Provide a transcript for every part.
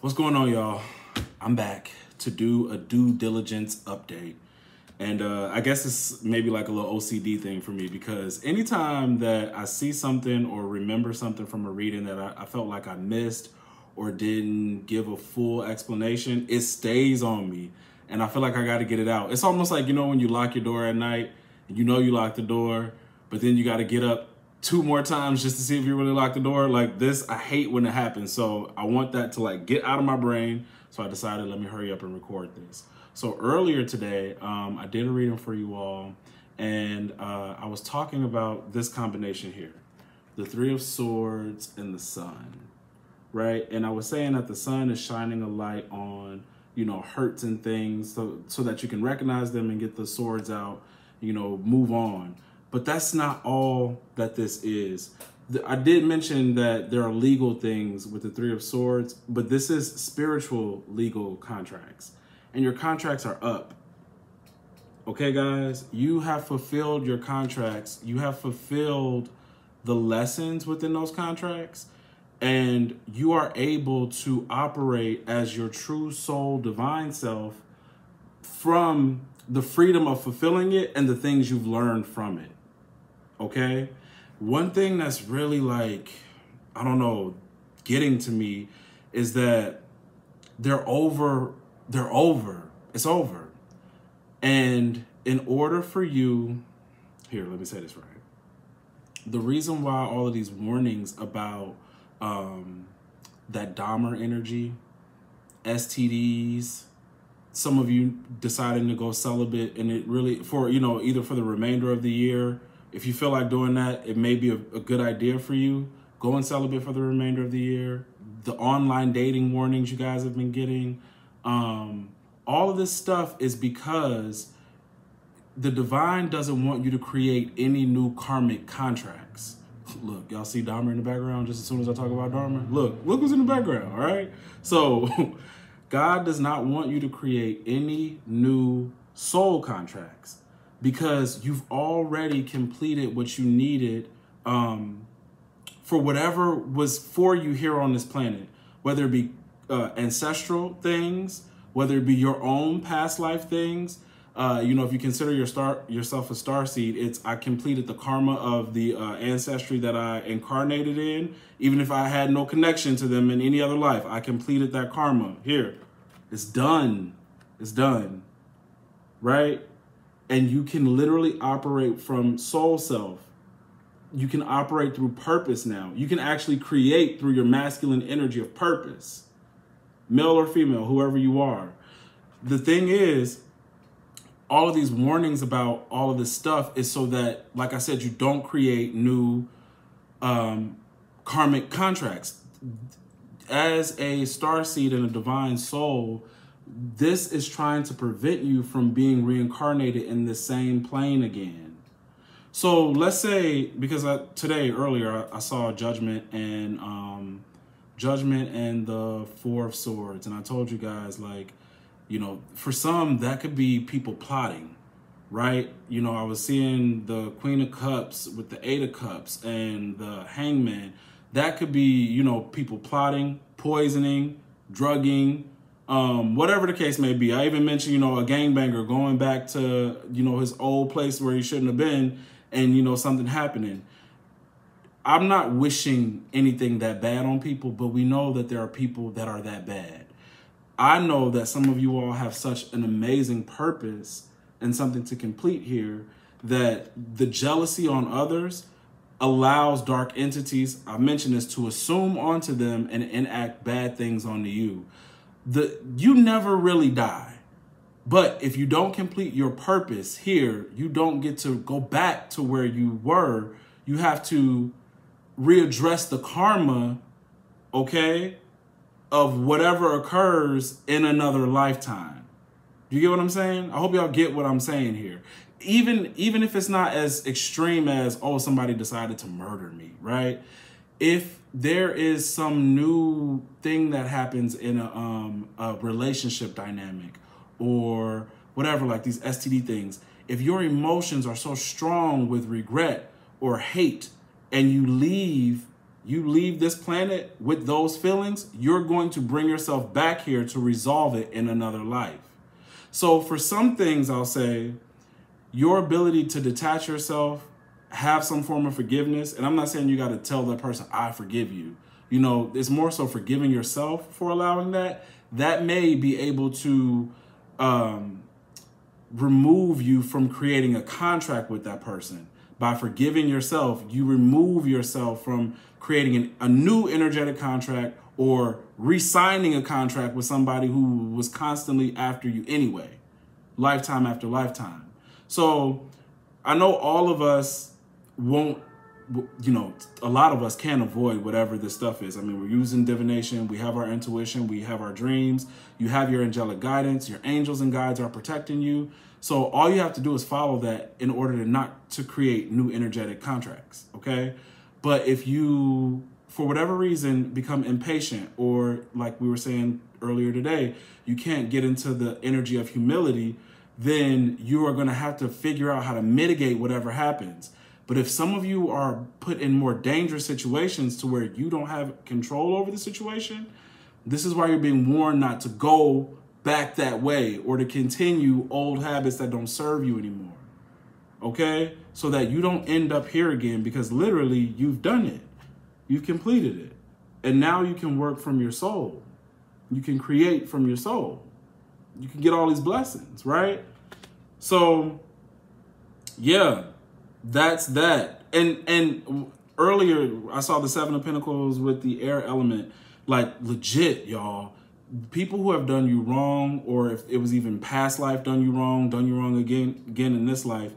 What's going on, y'all? I'm back to do a due diligence update. And I guess it's maybe like a little OCD thing for me, because anytime that I see something or remember something from a reading that I felt like I missed or didn't give a full explanation, it stays on me. And I feel like I got to get it out. It's almost like, you know, when you lock your door at night and you know you locked the door, but then you got to get up 2 more times just to see if you really locked the door. Like this, I hate when it happens. So I want that to like get out of my brain. So I decided, let me hurry up and record this. So earlier today, I did a reading for you all, and I was talking about this combination here, the Three of Swords and the Sun, right? And I was saying that the sun is shining a light on, you know, hurts and things so that you can recognize them and get the swords out, you know, move on. But that's not all that this is. I did mention that there are legal things with the Three of Swords, but this is spiritual legal contracts. And your contracts are up. Okay, guys? You have fulfilled your contracts. You have fulfilled the lessons within those contracts. And you are able to operate as your true soul, divine self from the freedom of fulfilling it and the things you've learned from it. Okay? One thing that's really like, I don't know, getting to me is that they're over. It's over. And in order for you, here, let me say this right. The reason why all of these warnings about that Dahmer energy, STDs, some of you deciding to go celibate, and it really, for, you know, either for the remainder of the year, if you feel like doing that, it may be a good idea for you. Go and celibate for the remainder of the year. The online dating warnings you guys have been getting. All of this stuff is because the divine doesn't want you to create any new karmic contracts. Look, y'all see Dahmer in the background just as soon as I talk about Dahmer? Look who's in the background, all right? So God does not want you to create any new soul contracts, because you've already completed what you needed for whatever was for you here on this planet, whether it be ancestral things, whether it be your own past life things. You know, if you consider yourself a starseed, it's I completed the karma of the ancestry that I incarnated in. Even if I had no connection to them in any other life, I completed that karma. Here, it's done. It's done, right? And you can literally operate from soul self. You can operate through purpose now. You can actually create through your masculine energy of purpose, male or female, whoever you are. The thing is, all of these warnings about all of this stuff is so that, like I said, you don't create new karmic contracts. As a starseed and a divine soul, this is trying to prevent you from being reincarnated in the same plane again. So let's say, because earlier I saw Judgment and the Four of Swords, and I told you guys, like, you know, for some that could be people plotting, right? You know, I was seeing the Queen of Cups with the Eight of Cups and the Hangman. That could be, you know, people plotting, poisoning, drugging, whatever the case may be. I even mentioned, you know, a gangbanger going back to, you know, his old place where he shouldn't have been, and, you know, something happening. I'm not wishing anything that bad on people, but we know that there are people that are that bad. I know that some of you all have such an amazing purpose and something to complete here that the jealousy on others allows dark entities, I mentioned this, to assume onto them and enact bad things onto you. You never really die. But if you don't complete your purpose here, you don't get to go back to where you were. You have to readdress the karma, okay, of whatever occurs in another lifetime. Do you get what I'm saying? I hope y'all get what I'm saying here. Even if it's not as extreme as, oh, somebody decided to murder me, right? If there is some new thing that happens in a relationship dynamic or whatever, like these STD things, if your emotions are so strong with regret or hate and you leave you leave this planet with those feelings, you're going to bring yourself back here to resolve it in another life. So for some things, I'll say, your ability to detach yourself, have some form of forgiveness, and I'm not saying you got to tell that person, I forgive you. You know, it's more so forgiving yourself for allowing that. That may be able to remove you from creating a contract with that person. By forgiving yourself, you remove yourself from creating a new energetic contract or re-signing a contract with somebody who was constantly after you anyway, lifetime after lifetime. So I know all of us won't, you know, a lot of us can't avoid whatever this stuff is. I mean, we're using divination, we have our intuition, we have our dreams, you have your angelic guidance, your angels and guides are protecting you. So all you have to do is follow that in order to not to create new energetic contracts, okay? But if you, for whatever reason, become impatient, or like we were saying earlier today, you can't get into the energy of humility, then you are gonna have to figure out how to mitigate whatever happens. But if some of you are put in more dangerous situations to where you don't have control over the situation, this is why you're being warned not to go back that way or to continue old habits that don't serve you anymore. Okay? So that you don't end up here again, because literally you've done it. You've completed it. And now you can work from your soul. You can create from your soul. You can get all these blessings, right? So, yeah, that's that. And earlier I saw the Seven of Pentacles with the air element. Like, legit, y'all. People who have done you wrong, or if it was even past life done you wrong again in this life,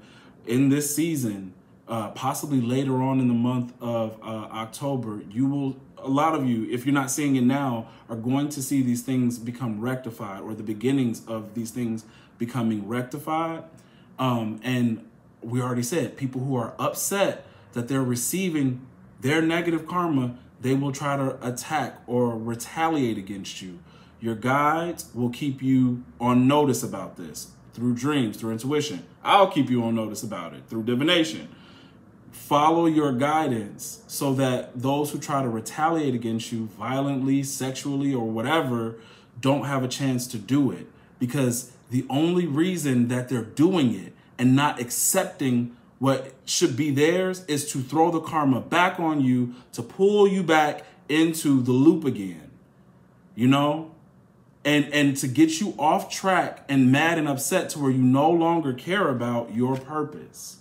in this season, possibly later on in the month of October, you will, a lot of you, if you're not seeing it now, are going to see these things become rectified, or the beginnings of these things becoming rectified. And we already said, people who are upset that they're receiving their negative karma, they will try to attack or retaliate against you. Your guides will keep you on notice about this through dreams, through intuition. I'll keep you on notice about it through divination. Follow your guidance so that those who try to retaliate against you violently, sexually, or whatever don't have a chance to do it. Because the only reason that they're doing it and not accepting what should be theirs is to throw the karma back on you, to pull you back into the loop again, you know? And to get you off track and mad and upset to where you no longer care about your purpose.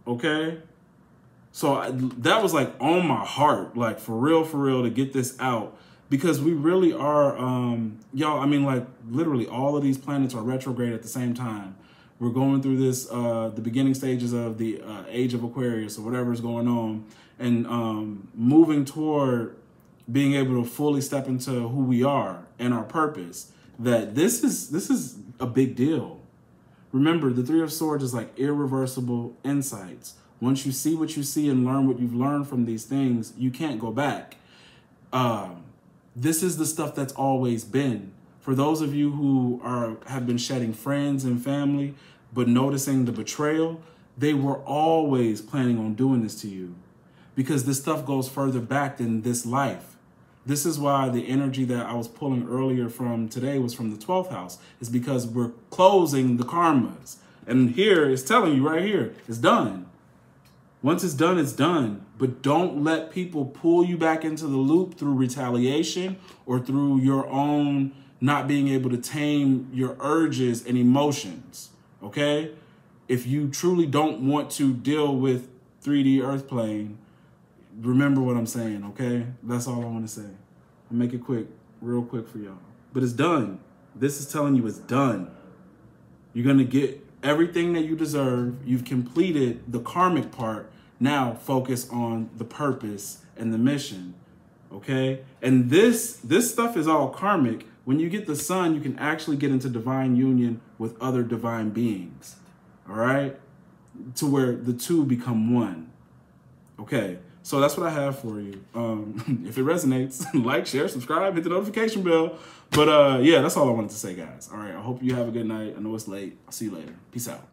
Okay? So that was like on my heart, like for real, to get this out. Because we really are, y'all, I mean, like literally all of these planets are retrograde at the same time. We're going through this, the beginning stages of the age of Aquarius or whatever is going on, and moving toward being able to fully step into who we are and our purpose. That this is a big deal. Remember, the Three of Swords is like irreversible insights. Once you see what you see and learn what you've learned from these things, you can't go back. This is the stuff that's always been. For those of you who have been shedding friends and family, but noticing the betrayal, they were always planning on doing this to you, because this stuff goes further back than this life. This is why the energy that I was pulling earlier from today was from the 12th house, is because we're closing the karmas. And here it's telling you right here, it's done. Once it's done, it's done. But don't let people pull you back into the loop through retaliation or through your own not being able to tame your urges and emotions, okay? If you truly don't want to deal with 3D earth plane, remember what I'm saying, okay? That's all I want to say. I'll make it quick, real quick for y'all. But it's done. This is telling you it's done. You're going to get everything that you deserve. You've completed the karmic part. Now focus on the purpose and the mission, okay? And this stuff is all karmic. When you get the sun, you can actually get into divine union with other divine beings, all right? To where the two become one, okay? So that's what I have for you. If it resonates, like, share, subscribe, hit the notification bell. But yeah, that's all I wanted to say, guys. All right, I hope you have a good night. I know it's late. I'll see you later. Peace out.